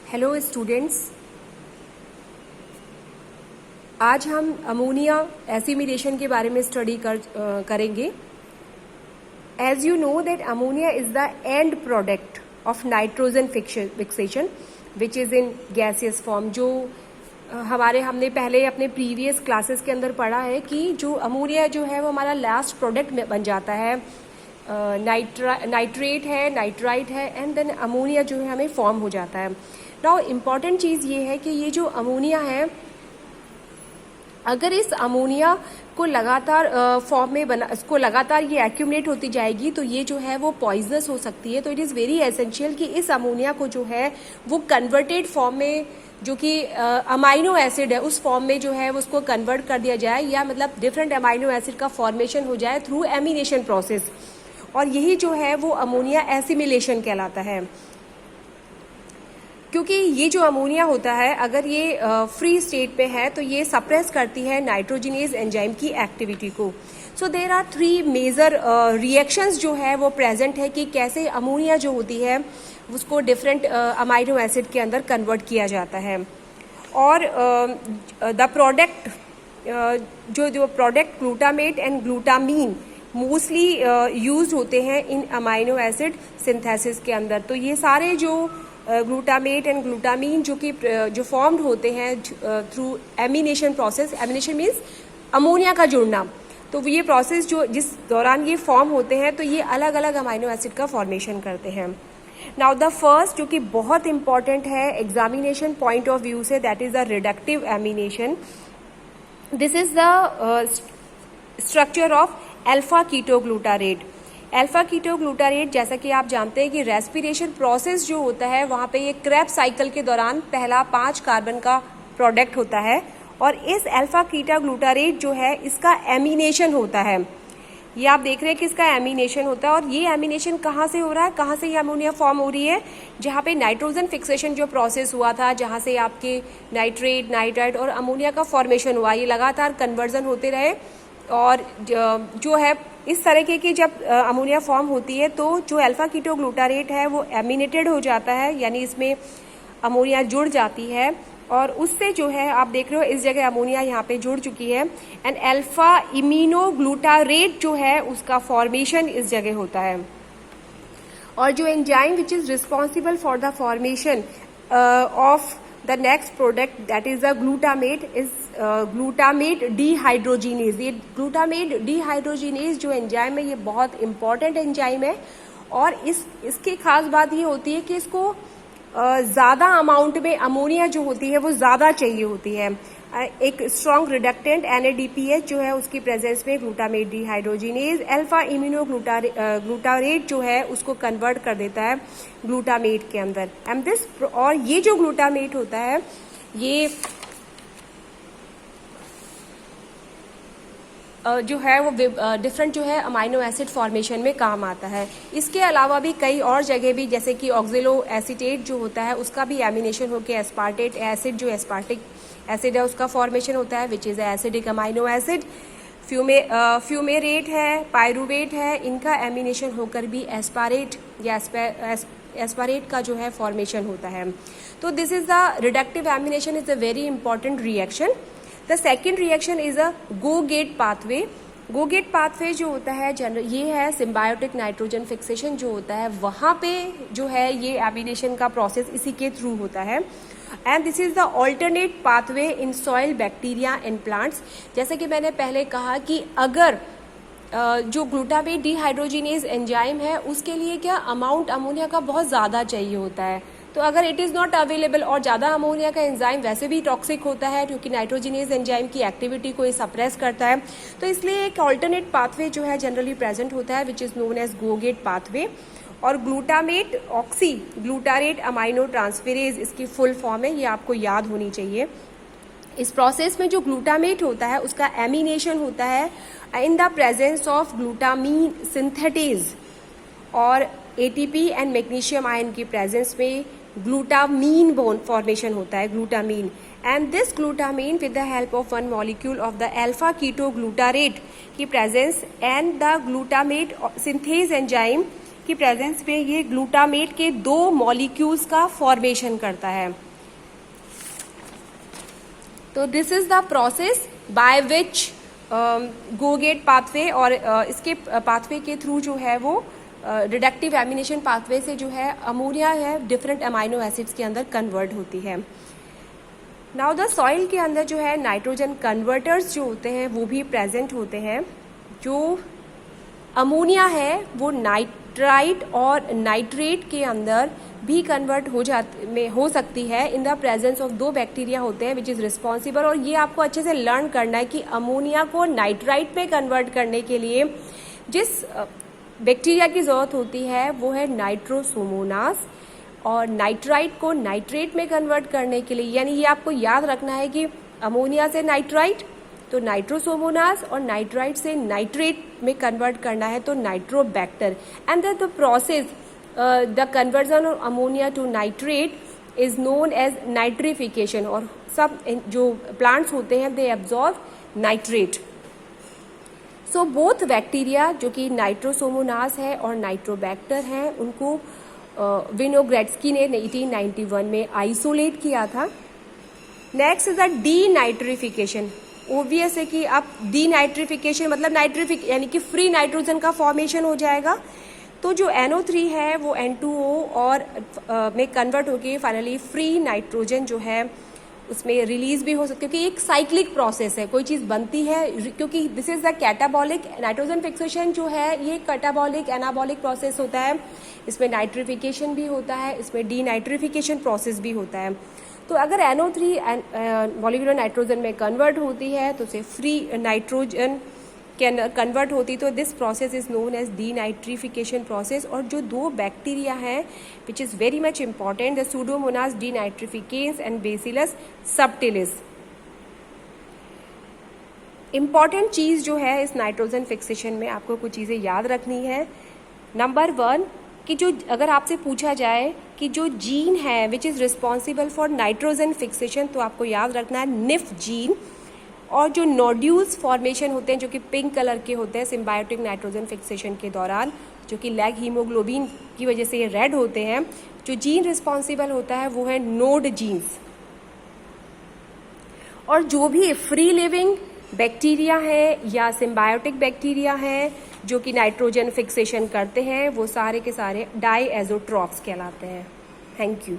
Hello students, आज हम ammonia assimilation के बारे में स्टडी करेंगे। As you know that ammonia is the end product of nitrogen fixation which is in gaseous form. जो हमने पहले अपने प्रीवियस क्लासेस के अंदर पढ़ा है कि जो अमोनिया जो है वो हमारा लास्ट प्रोडक्ट में बन जाता है। नाइट्रेट है, नाइट्राइट है, एंड देन अमोनिया जो है हमें फॉर्म हो जाता है। नाउ इम्पॉर्टेंट चीज़ ये है कि ये जो अमोनिया है, अगर इस अमोनिया को लगातार फॉर्म में बना, इसको लगातार ये एक्यूमुलेट होती जाएगी तो ये जो है वो पॉइजनस हो सकती है। तो इट इज़ वेरी एसेंशियल कि इस अमोनिया को जो है वो कन्वर्टेड फॉर्म में, जो कि अमाइनो एसिड है, उस फॉर्म में जो है वो उसको कन्वर्ट कर दिया जाए, या मतलब डिफरेंट अमाइनो एसिड का फॉर्मेशन हो जाए थ्रू एमिनेशन प्रोसेस, और यही जो है वो अमोनिया एसिमिलेशन कहलाता है। क्योंकि ये जो अमोनिया होता है, अगर ये फ्री स्टेट पे है तो ये सप्रेस करती है नाइट्रोजिनेज एंजाइम की एक्टिविटी को। So there are 3 major reactions जो है वो प्रेजेंट है कि कैसे अमोनिया जो होती है उसको डिफरेंट अमाइनो एसिड के अंदर कन्वर्ट किया जाता है। और द प्रोडक्ट जो product glutamate and glutamine mostly use होते हैं इन अमाइनो एसिड सिंथेसिस के अंदर। तो ये सारे जो ग्लूटामेट एंड ग्लूटामीन जो फॉर्म्ड होते हैं through amination process, amination means ammonia का जुड़ना, तो ये प्रोसेस जिस दौरान ये फॉर्म होते हैं तो ये अलग अलग अमाइनो एसिड का फॉर्मेशन करते हैं। नाउ द फर्स्ट जो कि बहुत इंपॉर्टेंट है एग्जामिनेशन पॉइंट ऑफ व्यू से, that is the reductive ammunition. This is the structure of alpha ketoglutarate. Alpha ketoglutarate, जैसा कि आप जानते हैं कि रेस्पिरेशन प्रोसेस जो होता है वहाँ पे ये क्रेब्स साइकिल के दौरान पहला 5 कार्बन का प्रोडक्ट होता है, और इस अल्फा कीटोग्लूटारेट जो है इसका एमिनेशन होता है। ये आप देख रहे हैं कि इसका एमिनेशन होता है, और ये एमिनेशन कहाँ से हो रहा है, कहाँ से ये अमोनिया फॉर्म हो रही है, जहाँ पे नाइट्रोजन फिक्सेशन जो प्रोसेस हुआ था, जहाँ से आपके नाइट्रेट, नाइट्राइट और अमोनिया का फॉर्मेशन हुआ, ये लगातार कन्वर्जन होते रहे। और जो है इस तरीके की जब अमोनिया फॉर्म होती है तो जो अल्फा कीटोग्लूटारेट है वो एमिनेटेड हो जाता है, यानी इसमें अमोनिया जुड़ जाती है, और उससे जो है आप देख रहे हो इस जगह अमोनिया यहाँ पे जुड़ चुकी है, एंड अल्फा इमिनोग्लूटारेट जो है उसका फॉर्मेशन इस जगह होता है। और जो enzyme which is responsible for the formation of the next product, that is the glutamate, is glutamate dehydrogenase। ये glutamate dehydrogenase जो एंजाइम है ये बहुत इंपॉर्टेंट एंजाइम है, और इसकी खास बात ये होती है कि इसको ज़्यादा अमाउंट में अमोनिया जो होती है वो ज़्यादा चाहिए होती है। एक स्ट्रॉन्ग रिडक्टेंट NADPH जो है उसकी प्रेजेंस में ग्लूटामेट डिहाइड्रोजिनेज अल्फा इम्यूनोग्लूटारेट जो है उसको कन्वर्ट कर देता है ग्लूटामेट के अंदर। एंड दिस, और ये जो ग्लूटामेट होता है ये जो है वो डिफरेंट जो है अमाइनो एसिड फॉर्मेशन में काम आता है। इसके अलावा भी कई और जगह भी, जैसे कि ऑक्सिलो एसीटेट जो होता है उसका भी एमिनेशन होकर एस्पार्टेट एसिड, जो एस्पार्टिक एसिड है उसका फॉर्मेशन होता है, which is acidic amino acid. Fumarate है, पायरुवेट है, इनका एमिनेशन होकर भी एस्पारेट या एस्पारेट का जो है फॉर्मेशन होता है। तो this is the reductive ammunition is a very important reaction. The second reaction is a go gate pathway. Go gate pathway जो होता है ये है सिम्बायोटिक नाइट्रोजन फिक्सेशन जो होता है, वहाँ पे जो है ये एमिनेशन का प्रोसेस इसी के थ्रू होता है। And this is the alternate pathway in soil, bacteria and plants. जैसे कि मैंने पहले कहा कि अगर जो ग्लूटामेट डिहाइड्रोजिनेज एंजाइम है उसके लिए क्या अमाउंट अमोनिया का बहुत ज़्यादा चाहिए होता है, तो अगर इट इज़ नॉट अवेलेबल, और ज़्यादा अमोनिया का एंजाइम वैसे भी टॉक्सिक होता है क्योंकि नाइट्रोजिनेज एंजाइम की एक्टिविटी को ये सप्रेस करता है, तो इसलिए एक ऑल्टरनेट पाथवे जो है जनरली प्रेजेंट होता है which is known as GOGAT pathway. और glutamate oxy glutarate amino transferase इसकी फुल फॉर्म है, ये आपको याद होनी चाहिए। इस प्रोसेस में जो ग्लूटामेट होता है उसका एमिनेशन होता है in the presence of glutamine synthetase, और ATP एंड मैग्नीशियम आयन की प्रेजेंस में ग्लूटामीन बोन फॉर्मेशन होता है, glutamine. And this glutamine with the help of one molecule of the alpha ketoglutarate की presence and the glutamate synthase enzyme की presence में ये ग्लूटामेट के 2 मॉलिक्यूल्स का फॉर्मेशन करता है। तो this is the process by which GOGAT pathway, और इसके पाथवे के थ्रू जो है वो रिडक्टिव एमिनेशन पाथवे से जो है अमोनिया है डिफरेंट अमाइनो एसिड्स के अंदर कन्वर्ट होती है। नाउ द सॉइल के अंदर जो है नाइट्रोजन कन्वर्टर्स जो होते हैं वो भी प्रेजेंट होते हैं। जो अमोनिया है वो नाइट्राइट और नाइट्रेट के अंदर भी कन्वर्ट हो सकती है in the presence of 2 bacteria होते हैं विच इज रिस्पॉन्सिबल। और ये आपको अच्छे से लर्न करना है कि अमोनिया को नाइट्राइट में कन्वर्ट करने के लिए जिस बैक्टीरिया की जरूरत होती है वो है नाइट्रोसोमोनास, और नाइट्राइट को नाइट्रेट में कन्वर्ट करने के लिए, यानी ये आपको याद रखना है कि अमोनिया से नाइट्राइट तो नाइट्रोसोमोनास, और नाइट्राइट से नाइट्रेट में कन्वर्ट करना है तो Nitrobacter. And the process the conversion of ammonia to nitrate is known as nitrification. और सब जो प्लांट्स होते हैं they absorb nitrate. So both bacteria जो कि नाइट्रोसोमोनास है और नाइट्रोबैक्टर है उनको विनोग्रेड्स्की ने 1891 में आइसोलेट किया था। Next is the denitrification. Obvious है कि अब डीनाइट्रिफिकेशन मतलब यानी कि फ्री नाइट्रोजन का फॉर्मेशन हो जाएगा। तो जो NO3 है वो N2O और में कन्वर्ट होके फाइनली फ्री नाइट्रोजन जो है उसमें रिलीज भी हो सकती है, क्योंकि एक साइक्लिक प्रोसेस है, कोई चीज बनती है, क्योंकि this is the catabolic nitrogen fixation जो है ये कैटाबॉलिक एनाबॉलिक प्रोसेस होता है। इसमें नाइट्रिफिकेशन भी होता है, इसमें डीनाइट्रिफिकेशन प्रोसेस भी होता है। तो अगर NO3 मॉलिक्यूलर नाइट्रोजन में कन्वर्ट होती है तो उसे फ्री नाइट्रोजन कैन कन्वर्ट होती, तो this process is known as denitrification process. और जो 2 बैक्टीरिया हैं which is very much important, the Pseudomonas denitrificans and Bacillus subtilis. Important चीज जो है इस नाइट्रोजन फिक्सेशन में आपको कुछ चीजें याद रखनी है। नंबर 1 कि जो अगर आपसे पूछा जाए कि जो जीन है which is responsible for nitrogen fixation, तो आपको याद रखना है निफ जीन। और जो नोड्यूल्स फॉर्मेशन होते हैं जो कि पिंक कलर के होते हैं सिम्बायोटिक नाइट्रोजन फिक्सेशन के दौरान, जो कि लैग हीमोग्लोबिन की वजह से ये रेड होते हैं, जो जीन रिस्पॉन्सिबल होता है वो है नोड जीन्स। और जो भी फ्री लिविंग बैक्टीरिया है या सिम्बायोटिक बैक्टीरिया है जो कि नाइट्रोजन फिक्सेशन करते हैं वो सारे के सारे डाईएज़ोट्रॉप्स कहलाते हैं। Thank you.